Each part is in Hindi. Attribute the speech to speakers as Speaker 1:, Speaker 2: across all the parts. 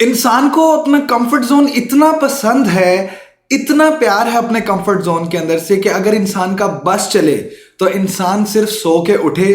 Speaker 1: इंसान को अपना कंफर्ट जोन इतना पसंद है, इतना प्यार है अपने कंफर्ट जोन के अंदर से कि अगर इंसान का बस चले तो इंसान सिर्फ सो के उठे,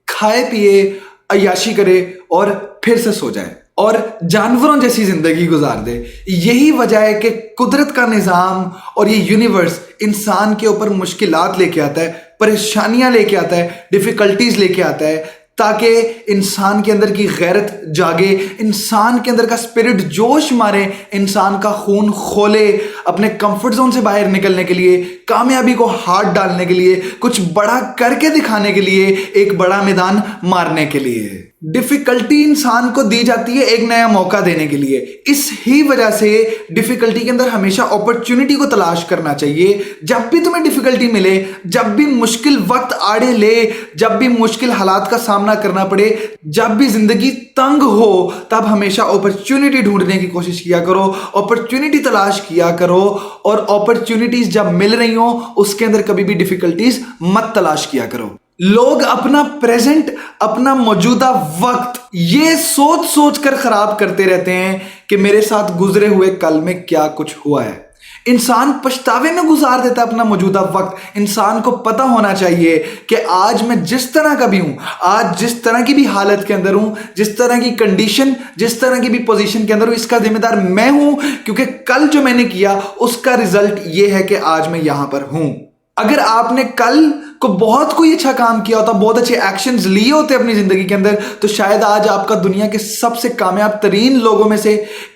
Speaker 1: खाए पिए, अय्याशी करे और फिर से सो जाए और जानवरों जैसी जिंदगी गुजार दे। यही वजह है कि कुदरत का निज़ाम और ये यूनिवर्स इंसान के ऊपर मुश्किलात लेके आता है, परेशानियां लेके आता है, डिफिकल्टीज लेके आता है, ताकि इंसान के अंदर की गैरत जागे, इंसान के अंदर का स्पिरिट जोश मारे, इंसान का खून खोले, अपने कंफर्ट जोन से बाहर निकलने के लिए, कामयाबी को हाथ डालने के लिए, कुछ बड़ा करके दिखाने के लिए, एक बड़ा मैदान मारने के लिए। डिफिकल्टी इंसान को दी जाती है एक नया मौका देने के लिए। इस ही वजह से डिफिकल्टी के अंदर हमेशा अपॉर्चुनिटी को तलाश करना चाहिए। जब भी तुम्हें डिफिकल्टी मिले, जब भी मुश्किल वक्त आड़े ले, जब भी मुश्किल हालात का सामना करना पड़े, जब भी जिंदगी तंग हो, तब हमेशा अपॉर्चुनिटी ढूंढने की कोशिश किया करो, अपॉर्चुनिटी तलाश किया करो। और अपॉर्चुनिटीज जब मिल रही हो उसके अंदर कभी भी डिफिकल्टीज मत तलाश किया करो। लोग अपना प्रेजेंट, अपना मौजूदा वक्त ये सोच सोच कर खराब करते रहते हैं कि मेरे साथ गुजरे हुए कल में क्या कुछ हुआ है। इंसान पछतावे में गुजार देता है अपना मौजूदा वक्त। इंसान को पता होना चाहिए कि आज मैं जिस तरह का भी हूं, आज जिस तरह की भी हालत के अंदर हूं, जिस तरह की कंडीशन, जिस तरह की भी पोजीशन के अंदर हूं, इसका जिम्मेदार मैं हूं, क्योंकि कल जो मैंने किया उसका रिजल्ट ये है कि आज मैं यहां पर हूं। अगर आपने कल को बहुत कोई अच्छा काम किया होता, बहुत अच्छे एक्शंस लिए होते अपनी जिंदगी के अंदर, तो शायद आज आपका दुनिया के सबसे कामयाब तरीन लोगों में से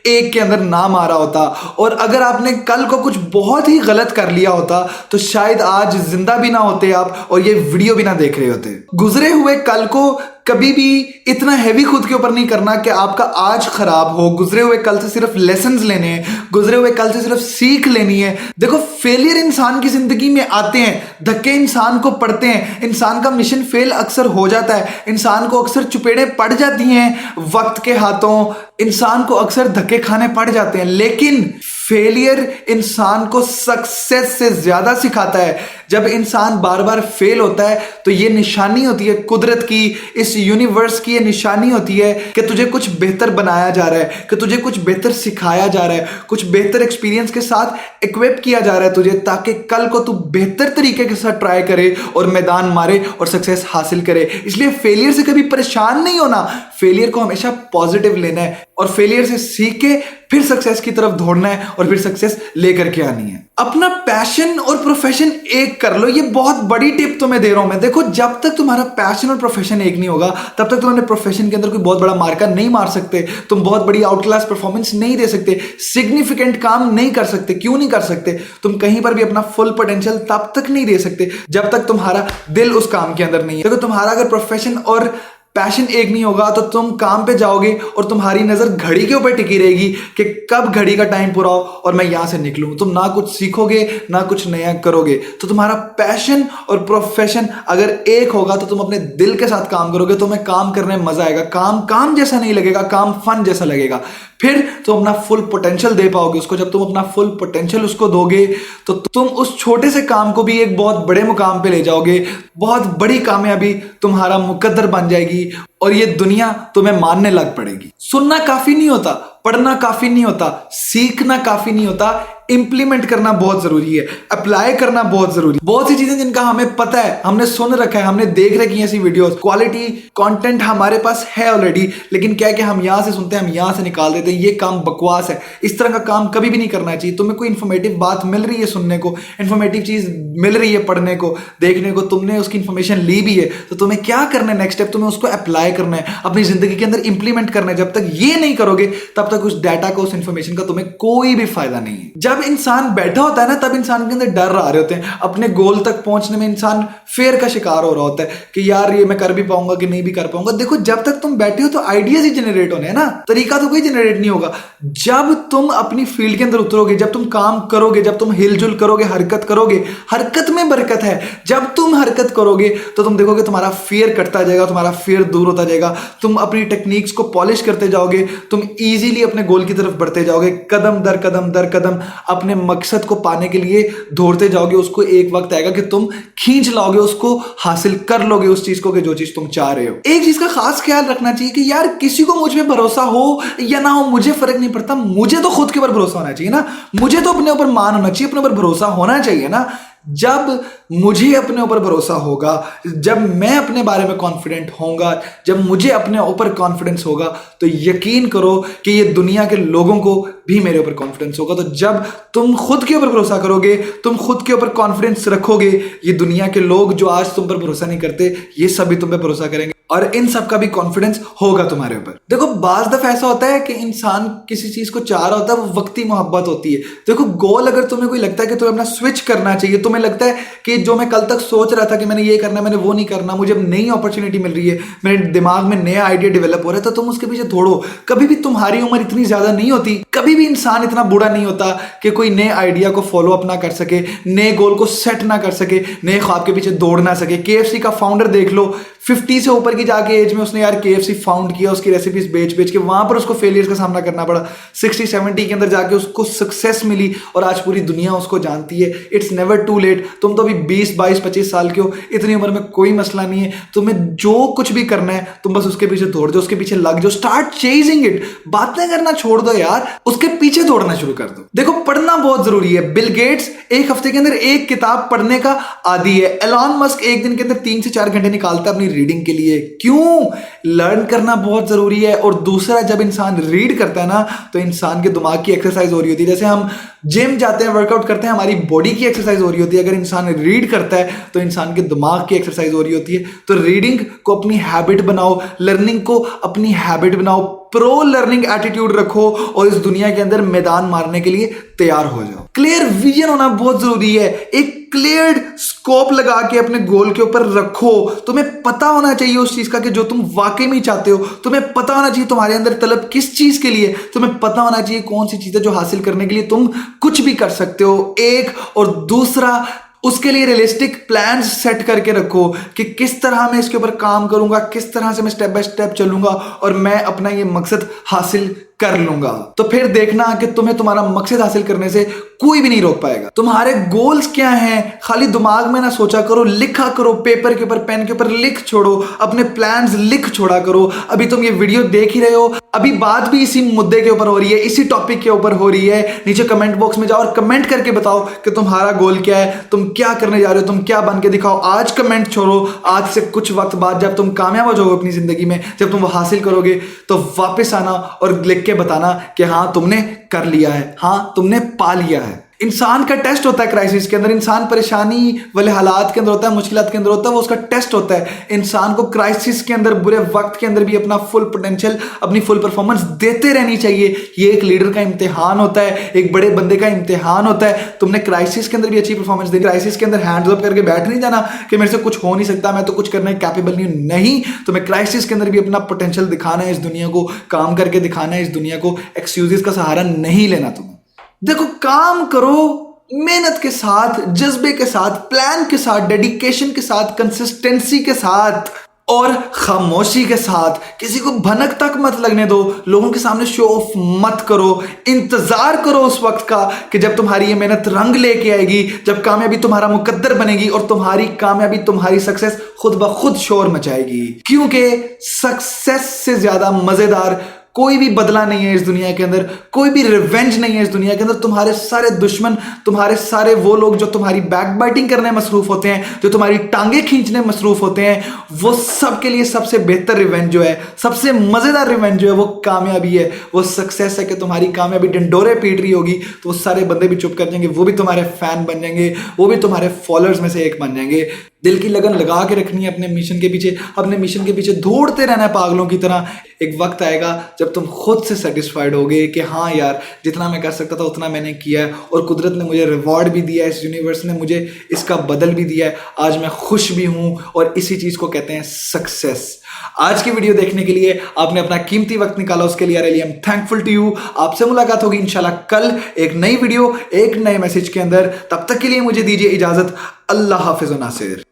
Speaker 1: एक के अंदर नाम आ रहा होता। और अगर आपने कल को कुछ बहुत ही गलत कर लिया होता तो शायद आज जिंदा भी ना होते आप और ये वीडियो भी ना देख रहे होते। गुजरे हुए कल को कभी भी इतना हैवी खुद के ऊपर नहीं करना कि आपका आज खराब हो। गुजरे हुए कल से सिर्फ लेसन्स लेने हैं, गुजरे हुए कल से सिर्फ सीख लेनी है। देखो, फेलियर इंसान की जिंदगी में आते हैं, धक्के इंसान को पड़ते हैं, इंसान का मिशन फेल अक्सर हो जाता है, इंसान को अक्सर चुपेड़े पड़ जाती हैं वक्त के हाथों, इंसान को अक्सर धक्के खाने पड़ जाते हैं। लेकिन फेलियर इंसान को सक्सेस से ज्यादा सिखाता है। जब इंसान बार बार फेल होता है तो ये निशानी होती है कुदरत की, इस यूनिवर्स की ये निशानी होती है कि तुझे कुछ बेहतर बनाया जा रहा है, कि तुझे कुछ बेहतर सिखाया जा रहा है, कुछ बेहतर एक्सपीरियंस के साथ इक्विप किया जा रहा है तुझे, ताकि कल को तू बेहतर तरीके के साथ ट्राई करे और मैदान मारे और सक्सेस हासिल करे। इसलिए फेलियर से कभी परेशान नहीं होना, फेलियर को हमेशा पॉजिटिव लेना है और फेलियर से सीख के फिर सक्सेस की तरफ दौड़ना है और फिर सक्सेस लेकर के आनी है। अपना पैशन और प्रोफेशन एक कर लो, ये बहुत बड़ी टिप तुम्हें दे रहा हूं मैं। देखो, जब तक तुम्हारा पैशन और प्रोफेशन एक नहीं होगा तब तक तुम अपने प्रोफेशन के अंदर कोई बहुत बड़ा मार्का नहीं मार सकते, तुम बहुत बड़ी आउट क्लास परफॉर्मेंस नहीं दे सकते, सिग्निफिकेंट काम नहीं कर सकते। क्यों नहीं कर सकते? तुम कहीं पर भी अपना फुल पोटेंशियल तब तक नहीं दे सकते जब तक तुम्हारा दिल उस काम के अंदर नहीं है। देखो, तुम्हारा अगर प्रोफेशन और पैशन एक नहीं होगा तो तुम काम पे जाओगे और तुम्हारी नजर घड़ी के ऊपर टिकी रहेगी कि कब घड़ी का टाइम पूरा हो और मैं यहां से निकलूं। तुम ना कुछ सीखोगे, ना कुछ नया करोगे। तो तुम्हारा पैशन और प्रोफेशन अगर एक होगा तो तुम अपने दिल के साथ काम करोगे, तुम्हें काम करने में मजा आएगा, काम काम जैसा नहीं लगेगा, काम फन जैसा लगेगा। फिर तुम अपना फुल पोटेंशियल दे पाओगे उसको। जब तुम अपना फुल पोटेंशियल उसको दोगे तो तुम उस छोटे से काम को भी एक बहुत बड़े मुकाम पे ले जाओगे, बहुत बड़ी कामयाबी तुम्हारा मुकद्दर बन जाएगी और ये दुनिया तुम्हें मानने लग पड़ेगी। सुनना काफी नहीं होता, पढ़ना काफी नहीं होता, सीखना काफी नहीं होता, इंप्लीमेंट करना बहुत जरूरी है, अप्लाई करना बहुत जरूरी है। बहुत सी चीजें जिनका हमें पता है, हमने सुन रखा है, हमने देख रखी है ऐसी वीडियोस, क्वालिटी कंटेंट हमारे पास है ऑलरेडी, लेकिन क्या है कि हम यहां से सुनते हैं, हम यहां से निकाल देते हैं, ये काम बकवास है, इस तरह का काम कभी भी नहीं करना चाहिए। तुम्हें कोई इन्फॉर्मेटिव बात मिल रही है सुनने को, इन्फॉर्मेटिव चीज मिल रही है पढ़ने को, देखने को, तुमने उसकी इन्फॉर्मेशन ली भी है, तो तुम्हें क्या करना है? नेक्स्ट स्टेप तुम्हें उसको अप्लाई करना है, अपनी जिंदगी के अंदर इंप्लीमेंट करना है। जब तक ये नहीं करोगे तब तक उस डाटा को, उस इन्फॉर्मेशन का तुम्हें कोई भी फायदा नहीं है। जब इंसान बैठा होता है ना, तब इंसान के अंदर डर आ रहे होते हैं, अपने गोल तक पहुंचने में इंसान फेयर का शिकार हो रहा होता है कि यार ये मैं कर भी पाऊंगा कि नहीं भी कर पाऊंगा। देखो, जब तक तुम बैठे हो तो आइडियाज ही जनरेट होने हैं ना, तरीका तो कोई जनरेट नहीं होगा। जब तुम अपनी फील्ड के अंदर उतरोगे, जब तुम काम करोगे, जब तुम हिलजुल करोगे, हरकत करोगे, हरकत में बरकत है। जब तुम हरकत करोगे तो तुम देखोगे तुम्हारा फियर कटता जाएगा, तुम्हारा फियर दूर होता जाएगा, तुम अपनी टेक्निक्स को पॉलिश करते जाओगे, तुम इजीली अपने गोल की तरफ बढ़ते जाओगे, कदम दर कदम अपने मकसद को पाने के लिए दौड़ते जाओगे, उसको एक वक्त आएगा कि तुम खींच लाओगे, उसको हासिल कर लोगे उस चीज को कि जो चीज तुम चाह रहे हो। एक चीज का खास ख्याल रखना चाहिए कि यार किसी को मुझ में भरोसा हो या ना हो मुझे फर्क नहीं पड़ता, मुझे तो खुद के ऊपर भरोसा होना चाहिए ना, मुझे तो अपने ऊपर मान होना चाहिए, अपने ऊपर भरोसा होना चाहिए ना। जब मुझे अपने ऊपर भरोसा होगा, जब मैं अपने बारे में कॉन्फिडेंट होऊंगा, जब मुझे अपने ऊपर कॉन्फिडेंस होगा, तो यकीन करो कि ये दुनिया के लोगों को भी मेरे ऊपर कॉन्फिडेंस होगा। तो जब तुम खुद के ऊपर भरोसा करोगे, तुम खुद के ऊपर कॉन्फिडेंस रखोगे, ये दुनिया के लोग जो आज तुम पर भरोसा नहीं करते, ये सभी तुम पे भरोसा करेंगे और इन सब का भी कॉन्फिडेंस होगा तुम्हारे ऊपर। देखो बाज दफा ऐसा होता है कि इंसान किसी चीज को चाह रहा होता है, वो वक्ती मोहब्बत होती है। देखो गोल अगर तुम्हें कोई लगता है कि तुम्हें अपना स्विच करना चाहिए, तुम्हें लगता है कि जो मैं कल तक सोच रहा था कि मैंने ये करना है, मैंने वो नहीं करना, मुझे अब नई अपॉर्चुनिटी मिल रही है, मेरे दिमाग में नया आइडिया डेवलप हो रहा है, तो तुम उसके पीछे दौड़ो। कभी भी तुम्हारी उम्र इतनी ज्यादा नहीं होती, कभी भी इंसान इतना बुरा नहीं होता कि कोई नए आइडिया को फॉलो अप ना कर सके, नए गोल को सेट ना कर सके, नए ख्वाब के पीछे दौड़ ना सके। KFC का फाउंडर देख लो, 50 से ऊपर की जाके एज में उसने यार KFC फाउंड किया, उसकी रेसिपीज बेच बेच के, वहां पर उसको फेलियर्स का सामना करना पड़ा, 60-70 के अंदर जाके उसको सक्सेस मिली और आज पूरी दुनिया उसको जानती है। It's never too late. तुम तो अभी 20-22-25 साल के हो, इतनी उम्र में कोई मसला नहीं है, तुम्हें जो कुछ भी करना है तुम बस उसके पीछे दौड़ जाओ, उसके पीछे लग जाओ, स्टार्ट चेजिंग इट। बातें करना छोड़ दो यार, उसके पीछे दौड़ना शुरू कर दो। देखो पढ़ना बहुत जरूरी है। बिल गेट्स एक हफ्ते के अंदर एक किताब पढ़ने का आदी है। एलॉन मस्क एक दिन के अंदर 3 से 4 घंटे निकालता है अपनी रीडिंग के लिए। क्यों? लर्न करना बहुत जरूरी है। और दूसरा, जब इंसान रीड करता है ना, तो इंसान के दिमाग की एक्सरसाइज हो रही होती है। जैसे हम जिम जाते हैं, वर्कआउट करते हैं, हमारी बॉडी की एक्सरसाइज हो रही होती है। अगर इंसान रीड करता है तो इंसान के दिमाग की एक्सरसाइज हो रही होती है। तो रीडिंग को अपनी हैबिट बनाओ, लर्निंग को अपनी हैबिट बनाओ, प्रो लर्निंग एटीट्यूड रखो और इस दुनिया के अंदर मैदान मारने के लिए तैयार हो जाओ। क्लियर विजन होना बहुत जरूरी है। एक क्लियर स्कोप लगा के अपने गोल के ऊपर रखो। तुम्हें पता होना चाहिए उस चीज का कि जो तुम वाकई में चाहते हो। तुम्हें पता होना चाहिए तुम्हारे अंदर तलब किस चीज के लिए। तुम्हें पता होना चाहिए कौन सी चीजें जो हासिल करने के लिए तुम कुछ भी कर सकते हो। एक और दूसरा, उसके लिए रियलिस्टिक प्लान्स सेट करके रखो कि किस तरह मैं इसके ऊपर काम करूंगा, किस तरह से मैं स्टेप बाय स्टेप चलूंगा और मैं अपना ये मकसद हासिल कर लूंगा। तो फिर देखना कि तुम्हें तुम्हारा मकसद हासिल करने से कोई भी नहीं रोक पाएगा। तुम्हारे गोल्स क्या हैं, खाली दिमाग में ना सोचा करो, लिखा करो, पेपर के ऊपर, पेन के ऊपर लिख छोड़ो, अपने प्लान्स लिख छोड़ा करो। अभी तुम ये वीडियो देख ही रहे हो, अभी बात भी इसी मुद्दे के ऊपर हो रही है, इसी टॉपिक के ऊपर हो रही है। नीचे कमेंट बॉक्स में जाओ और कमेंट करके बताओ कि तुम्हारा गोल क्या है, तुम क्या करने जा रहे हो, तुम क्या बन के दिखाओ। आज कमेंट छोड़ो। आज से कुछ वक्त बाद जब तुम कामयाब हो जाओगे अपनी जिंदगी में, जब तुम वो हासिल करोगे, तो वापस आना और लिख के बताना कि हाँ तुमने कर लिया है, हाँ तुमने पा लिया है। इंसान का टेस्ट होता है क्राइसिस के अंदर। इंसान परेशानी वाले हालात के अंदर होता है, मुश्किलात के अंदर होता है, वो उसका टेस्ट होता है। इंसान को क्राइसिस के अंदर, बुरे वक्त के अंदर भी अपना फुल पोटेंशियल, अपनी फुल परफॉर्मेंस देते रहनी चाहिए। ये एक लीडर का इम्तिहान होता है, एक बड़े बंदे का इम्तिहान होता है। तुमने क्राइसिस के अंदर भी अच्छी परफॉर्मेंस देनी। क्राइसिस के अंदर हैंड्स अप करके बैठ नहीं जाना कि मेरे से कुछ हो नहीं सकता, मैं तो कुछ करने कैपेबल नहीं हूं। नहीं, तुम्हें क्राइसिस के अंदर भी अपना पोटेंशियल दिखाना है, इस दुनिया को काम करके दिखाना है, इस दुनिया को एक्सक्यूजेस का सहारा नहीं लेना। तुम्हें देखो, काम करो मेहनत के साथ, जज्बे के साथ, प्लान के साथ, डेडिकेशन के साथ, कंसिस्टेंसी के साथ और खामोशी के साथ। किसी को भनक तक मत लगने दो, लोगों के सामने शो ऑफ मत करो। इंतजार करो उस वक्त का कि जब तुम्हारी ये मेहनत रंग लेके आएगी, जब कामयाबी तुम्हारा मुकद्दर बनेगी और तुम्हारी कामयाबी, तुम्हारी सक्सेस खुद ब खुद शोर मचाएगी। क्योंकि सक्सेस से ज्यादा मजेदार कोई भी बदला नहीं है इस दुनिया के अंदर, कोई भी रिवेंज नहीं है इस दुनिया के अंदर। तुम्हारे सारे दुश्मन, तुम्हारे सारे वो लोग जो तुम्हारी बैक बाइटिंग करने में मसरूफ होते हैं, जो तुम्हारी टांगे खींचने में मसरूफ होते हैं, वो सब के लिए सबसे बेहतर रिवेंज जो है, सबसे मजेदार रिवेंज जो है, वो कामयाबी है, वो सक्सेस है। कि तुम्हारी कामयाबी डंडोरे पीट रही होगी तो वो सारे बंदे भी चुप कर जाएंगे, वो भी तुम्हारे फैन बन जाएंगे, वो भी तुम्हारे फॉलोअर्स में से एक बन जाएंगे। दिल की लगन लगा के रखनी है अपने मिशन के पीछे, अपने मिशन के पीछे दौड़ते रहना है पागलों की तरह। एक वक्त आएगा जब तुम खुद से सेटिस्फाइड होगे कि हाँ यार, जितना मैं कर सकता था उतना मैंने किया है और कुदरत ने मुझे रिवॉर्ड भी दिया है, इस यूनिवर्स ने मुझे इसका बदल भी दिया है। आज मैं खुश भी हूं और इसी चीज को कहते हैं सक्सेस। आज की वीडियो देखने के लिए आपने अपना कीमती वक्त निकाला, उसके लिए I am thankful to you. आपसे मुलाकात होगी इंशाल्लाह कल एक नई वीडियो, एक नए मैसेज के अंदर। तब तक के लिए मुझे दीजिए इजाजत। अल्लाह हाफिज नासिर।